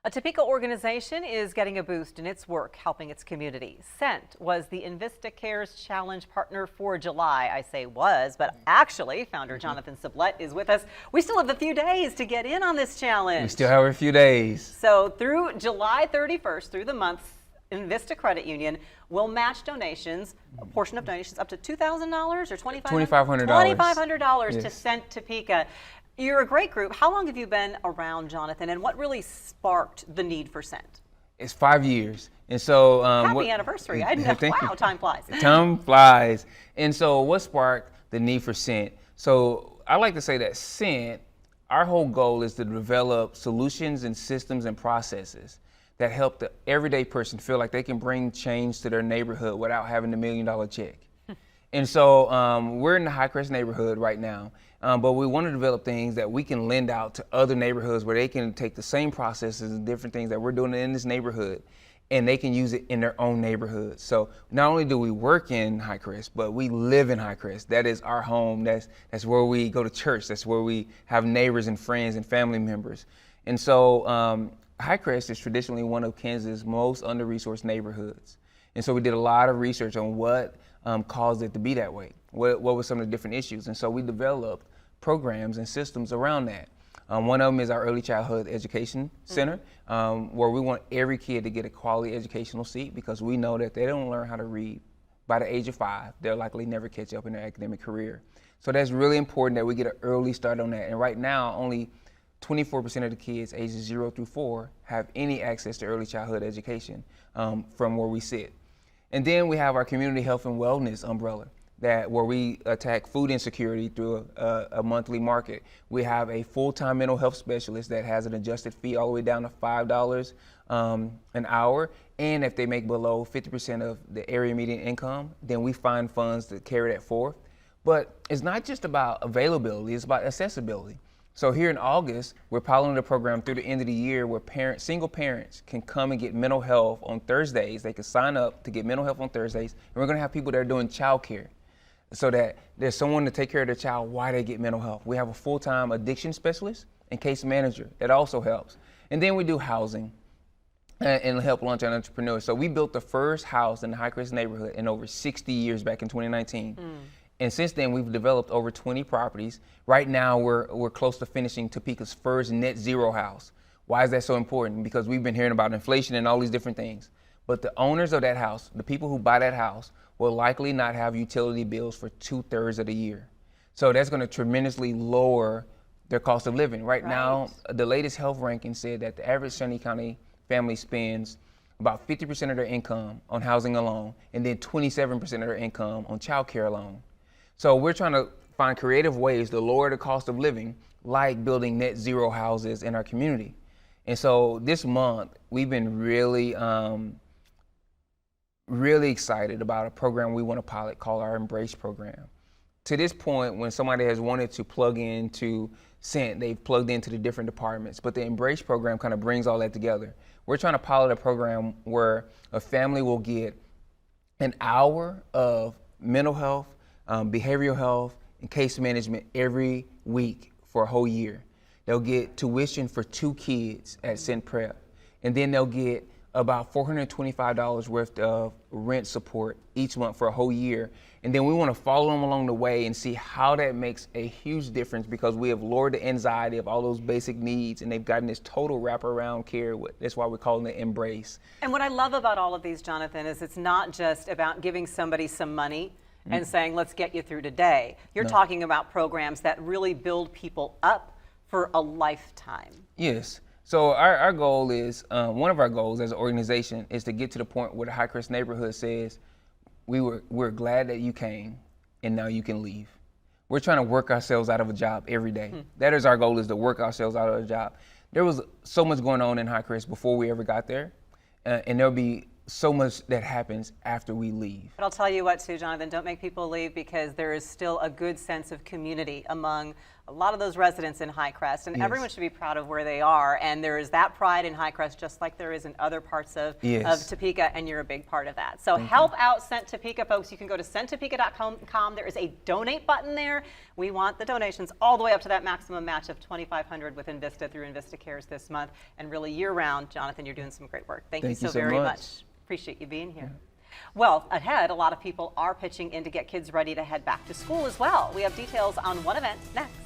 A Topeka organization is getting a boost in its work helping its community. Scent was the Envista Cares Challenge partner for July. I say was, but actually, founder Jonathan Sublette is with us. We still have a few days to get in on this challenge. We still have a few days. So through July 31st, through the month, Envista Credit Union will match donations, a portion of donations up to $2,000 or $2,500? $2,500 yes. to Scent Topeka. You're a great group. How long have you been around, Jonathan, and what really sparked the need for Scent? It's 5 years. And so happy anniversary. I didn't know. Wow, time flies. Time flies. And so what sparked the need for Scent? So I like to say that Scent, our whole goal is to develop solutions and systems and processes that help the everyday person feel like they can bring change to their neighborhood without having the $1 million check. And so we're in the Highcrest neighborhood right now, but we want to develop things that we can lend out to other neighborhoods where they can take the same processes and different things that we're doing in this neighborhood, and they can use it in their own neighborhood. So not only do we work in Highcrest, but we live in Highcrest. That is our home. That's where we go to church. That's where we have neighbors and friends and family members. And so Highcrest is traditionally one of Kansas' most under-resourced neighborhoods. And so we did a lot of research on what caused it to be that way. What were some of the different issues? And so we developed programs and systems around that. One of them is our Early Childhood Education Center, where we want every kid to get a quality educational seat, because we know that they don't learn how to read by the age of 5. They'll likely never catch up in their academic career. So that's really important that we get an early start on that. And right now, only 24% of the kids ages 0 through 4 have any access to early childhood education from where we sit. And then we have our community health and wellness umbrella, where we attack food insecurity through a monthly market. We have a full-time mental health specialist that has an adjusted fee all the way down to $5 an hour. And if they make below 50% of the area median income, then we find funds to carry that forth. But it's not just about availability, it's about accessibility. So here in August, we're piloting the program through the end of the year where single parents can come and get mental health on Thursdays. They can sign up to get mental health on Thursdays. And we're gonna have people that are doing childcare so that there's someone to take care of their child while they get mental health. We have a full-time addiction specialist and case manager. That also helps. And then we do housing and help launch on entrepreneurs. So we built the first house in the Highcrest neighborhood in over 60 years back in 2019. And since then, we've developed over 20 properties. Right now, we're close to finishing Topeka's first net zero house. Why is that so important? Because we've been hearing about inflation and all these different things. But the owners of that house, the people who buy that house, will likely not have utility bills for 2/3 of the year. So that's going to tremendously lower their cost of living. Right now, the latest health ranking said that the average Shawnee County family spends about 50% of their income on housing alone, and then 27% of their income on child care alone. So we're trying to find creative ways to lower the cost of living, like building net zero houses in our community. And so this month, we've been really excited about a program we want to pilot called our Embrace program. To this point, when somebody has wanted to plug into Scent, they've plugged into the different departments, but the Embrace program kind of brings all that together. We're trying to pilot a program where a family will get an hour of mental health, behavioral health, and case management every week for a whole year. They'll get tuition for 2 kids at Scent Prep, and then they'll get about $425 worth of rent support each month for a whole year. And then we want to follow them along the way and see how that makes a huge difference, because we have lowered the anxiety of all those basic needs, and they've gotten this total wraparound care. That's why we're calling it Embrace. And what I love about all of these, Jonathan, is it's not just about giving somebody some money and saying, let's get you through today. You're talking about programs that really build people up for a lifetime. Yes. So our goal is, one of our goals as an organization is to get to the point where the Highcrest neighborhood says, we're glad that you came and now you can leave. We're trying to work ourselves out of a job every day. That is our goal, is to work ourselves out of a job. There was so much going on in Highcrest before we ever got there, and there'll be so much that happens after we leave. But I'll tell you what too, Jonathan, don't make people leave, because there is still a good sense of community among a lot of those residents in High Crest, and Yes. everyone should be proud of where they are. And there is that pride in High Crest, just like there is in other parts of Topeka, and you're a big part of that. So help out Sent Topeka, folks. You can go to senttopeka.com. There is a donate button there. We want the donations all the way up to that maximum match of $2,500 with Envista through Envista Cares this month, and really year-round. Jonathan, you're doing some great work. Thank you so very much. Appreciate you being here. Well, ahead, a lot of people are pitching in to get kids ready to head back to school as well. We have details on one event next.